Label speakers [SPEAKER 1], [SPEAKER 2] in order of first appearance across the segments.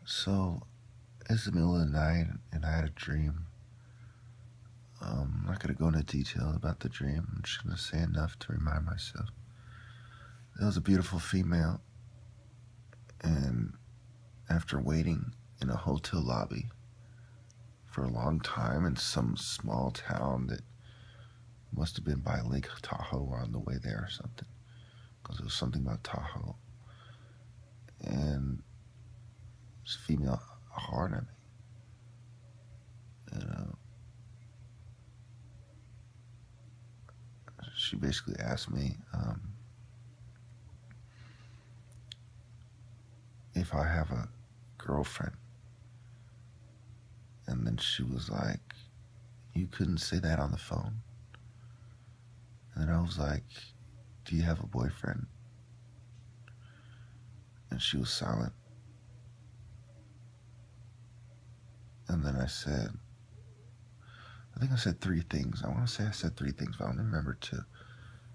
[SPEAKER 1] So, it's the middle of the night, and I had a dream. I'm not going to go into detail about the dream. I'm just going to say enough to remind myself. There was a beautiful female, and after waiting in a hotel lobby for a long time in some small town that must have been by Lake Tahoe or on the way there or something, because it was something about Tahoe, and this female hard at me, she basically asked me if I have a girlfriend. And then she was like, "You couldn't say that on the phone." And then I was like, "Do you have a boyfriend?" And she was silent. And then I said, I think I said three things. I want to say I said three things, but I don't remember two.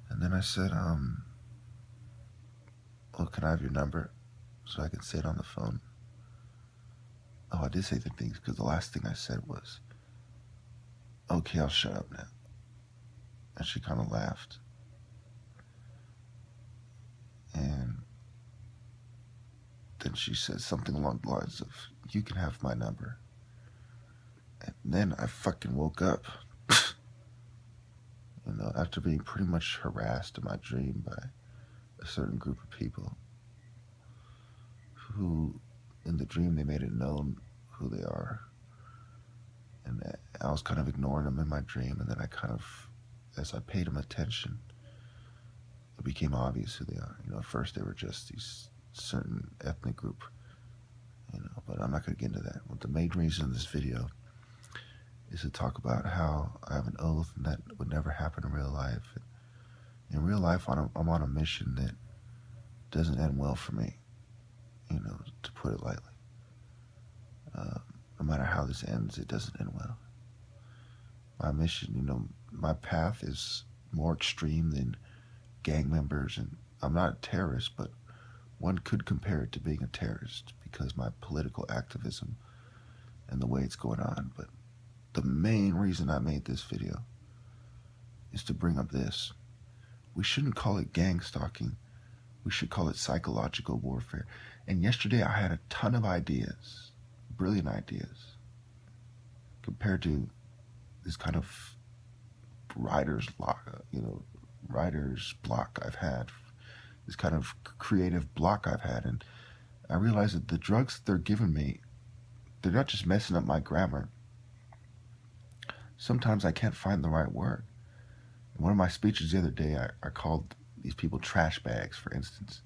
[SPEAKER 1] And then I said, well, can I have your number so I can say it on the phone? Oh, I did say the things, because the last thing I said was, "Okay, I'll shut up now." And she kind of laughed. And then she said something along the lines of, "You can have my number." And then I fucking woke up, after being pretty much harassed in my dream by a certain group of people who, in the dream, they made it known who they are. And I was kind of ignoring them in my dream, and then I kind of, as I paid them attention, it became obvious who they are. At first they were just these certain ethnic group, but I'm not going to get into that. Well, the main reason of this video is to talk about how I have an oath and that would never happen in real life. In real life, I'm on a mission that doesn't end well for me, to put it lightly. No matter how this ends, it doesn't end well. My mission, my path is more extreme than gang members, and I'm not a terrorist, but one could compare it to being a terrorist because my political activism and the way it's going on. But the main reason I made this video is to bring up this. We shouldn't call it gang stalking. We should call it psychological warfare. And yesterday I had a ton of ideas, brilliant ideas, compared to this kind of writer's block I've had, this kind of creative block I've had. And I realized that the drugs they're giving me, they're not just messing up my grammar. Sometimes I can't find the right word. In one of my speeches the other day, I called these people trash bags, for instance.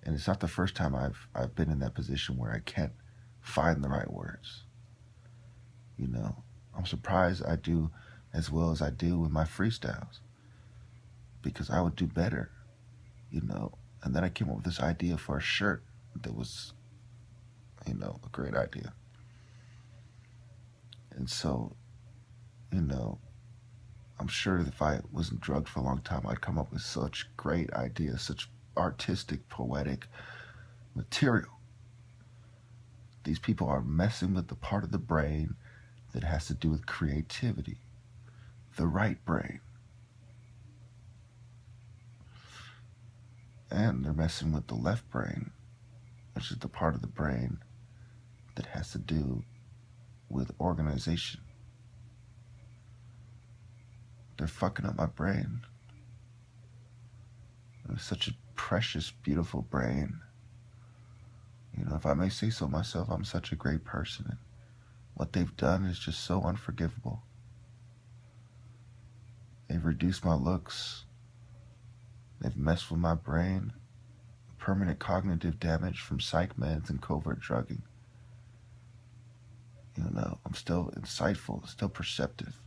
[SPEAKER 1] And it's not the first time I've been in that position where I can't find the right words. I'm surprised I do as well as I do with my freestyles, because I would do better, And then I came up with this idea for a shirt that was, a great idea. And so, I'm sure that if I wasn't drugged for a long time, I'd come up with such great ideas, such artistic, poetic material. These people are messing with the part of the brain that has to do with creativity, the right brain. And they're messing with the left brain, which is the part of the brain that has to do with organization. They're fucking up my brain. It's such a precious, beautiful brain. If I may say so myself, I'm such a great person. And what they've done is just so unforgivable. They've reduced my looks. They've messed with my brain. Permanent cognitive damage from psych meds and covert drugging. I'm still insightful, still perceptive.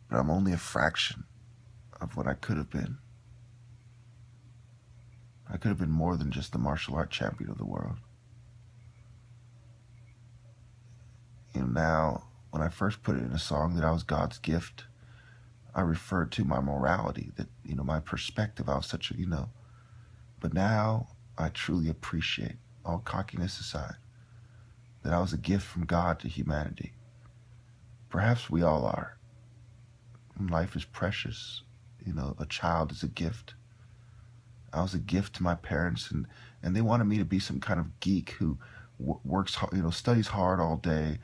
[SPEAKER 1] But I'm only a fraction of what I could have been. I could have been more than just the martial art champion of the world. Now, when I first put it in a song that I was God's gift, I referred to my morality, that, my perspective, I was such but now I truly appreciate, all cockiness aside, that I was a gift from God to humanity. Perhaps we all are. Life is precious. A child is a gift. I was a gift to my parents, and they wanted me to be some kind of geek who works hard, studies hard all day,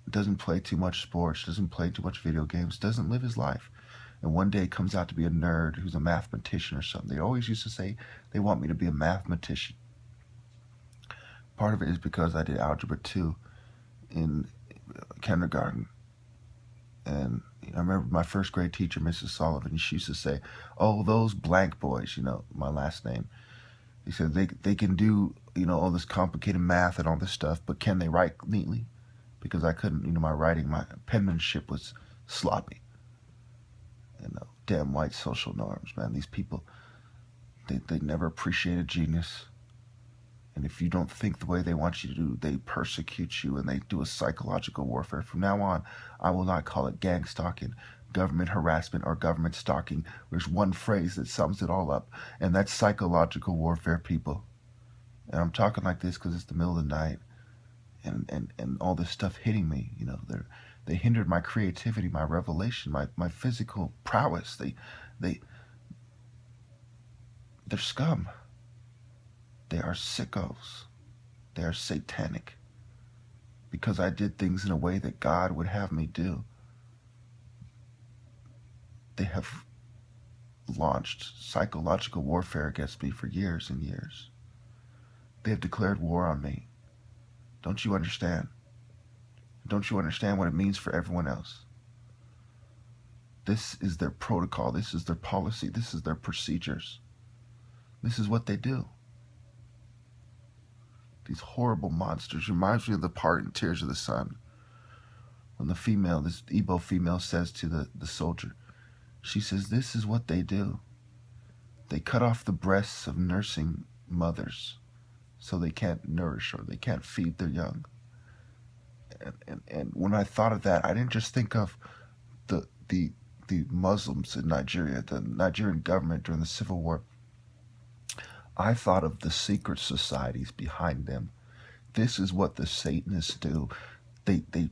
[SPEAKER 1] doesn't play too much sports, doesn't play too much video games, doesn't live his life. And one day comes out to be a nerd who's a mathematician or something. They always used to say they want me to be a mathematician. Part of it is because I did Algebra 2 in kindergarten. And I remember my first grade teacher, Mrs. Sullivan, she used to say, "Oh, those blank boys," my last name. He said they can do, all this complicated math and all this stuff, but can they write neatly? Because I couldn't, my penmanship was sloppy. Damn white social norms, man. These people, they never appreciated genius. And if you don't think the way they want you to do, they persecute you and they do a psychological warfare. From now on, I will not call it gang stalking, government harassment, or government stalking. There's one phrase that sums it all up, and that's psychological warfare, people. And I'm talking like this because it's the middle of the night, and all this stuff hitting me. They hindered my creativity, my revelation, my physical prowess. They're scum. They are sickos. They are satanic. Because I did things in a way that God would have me do. They have launched psychological warfare against me for years and years. They have declared war on me. Don't you understand? Don't you understand what it means for everyone else? This is their protocol. This is their policy. This is their procedures. This is what they do. These horrible monsters. Reminds me of the part in Tears of the Sun when the female, this Igbo female, says to the soldier, she says, "This is what they do. They cut off the breasts of nursing mothers so they can't nourish or they can't feed their young." And when I thought of that, I didn't just think of the Muslims in Nigeria, the Nigerian government during the Civil War. I thought of the secret societies behind them. This is what the Satanists do. They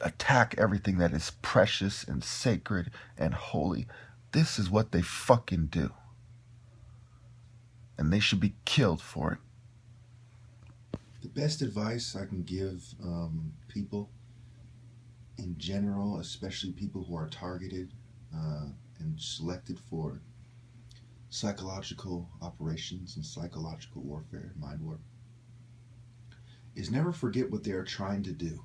[SPEAKER 1] attack everything that is precious and sacred and holy. This is what they fucking do. And they should be killed for it. The best advice I can give people in general, especially people who are targeted and selected for psychological operations and psychological warfare, mind warp, is never forget what they are trying to do.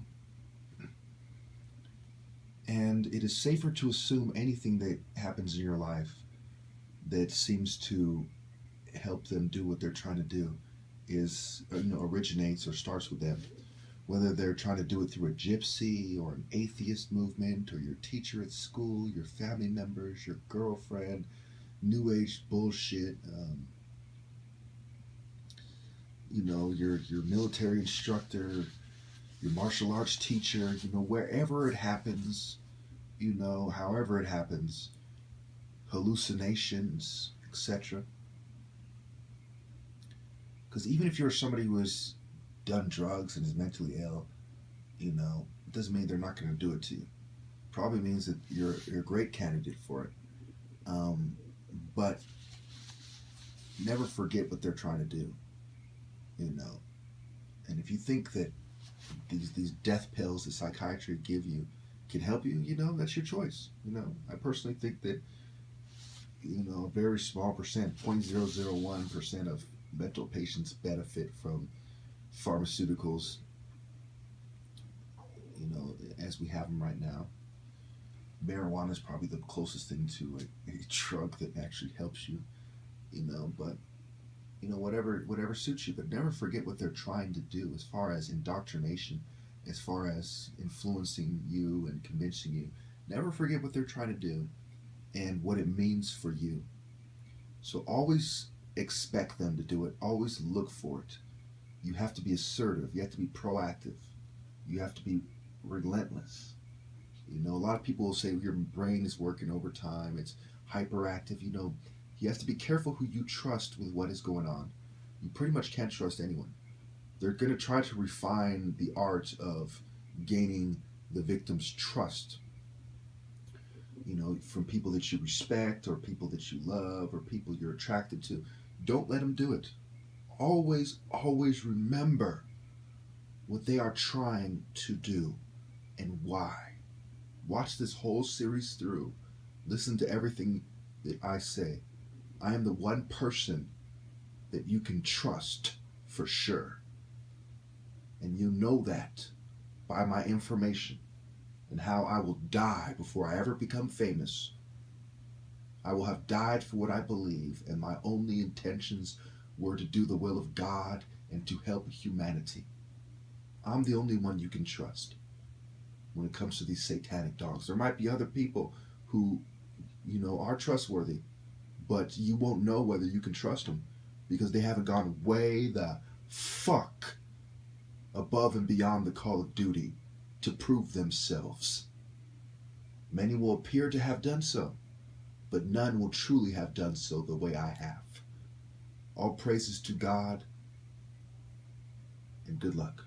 [SPEAKER 1] And it is safer to assume anything that happens in your life that seems to help them do what they're trying to do is, originates or starts with them. Whether they're trying to do it through a gypsy or an atheist movement or your teacher at school, your family members, your girlfriend, new age bullshit, your military instructor, your martial arts teacher, wherever it happens, however it happens, hallucinations, etc. Because even if you're somebody who has done drugs and is mentally ill, it doesn't mean they're not going to do it to you. Probably means that you're a great candidate for it. But never forget what they're trying to do, And if you think that these death pills that psychiatry give you can help you, that's your choice. I personally think that, a very small percent, 0.001% of mental patients benefit from pharmaceuticals, as we have them right now. Marijuana is probably the closest thing to a drug that actually helps you, but, whatever suits you. But never forget what they're trying to do as far as indoctrination, as far as influencing you and convincing you. Never forget what they're trying to do and what it means for you. So always expect them to do it. Always look for it. You have to be assertive. You have to be proactive. You have to be relentless. A lot of people will say your brain is working overtime. It's hyperactive. You have to be careful who you trust with what is going on. You pretty much can't trust anyone. They're going to try to refine the art of gaining the victim's trust, you know, from people that you respect or people that you love or people you're attracted to. Don't let them do it. Always, always remember what they are trying to do and why. Watch this whole series through. Listen to everything that I say. I am the one person that you can trust for sure. And you know that by my information and how I will die before I ever become famous. I will have died for what I believe, and my only intentions were to do the will of God and to help humanity. I'm the only one you can trust when it comes to these satanic dogs. There might be other people who, you know, are trustworthy, but you won't know whether you can trust them because they haven't gone way the fuck above and beyond the call of duty to prove themselves. Many will appear to have done so, but none will truly have done so the way I have. All praises to God, and good luck.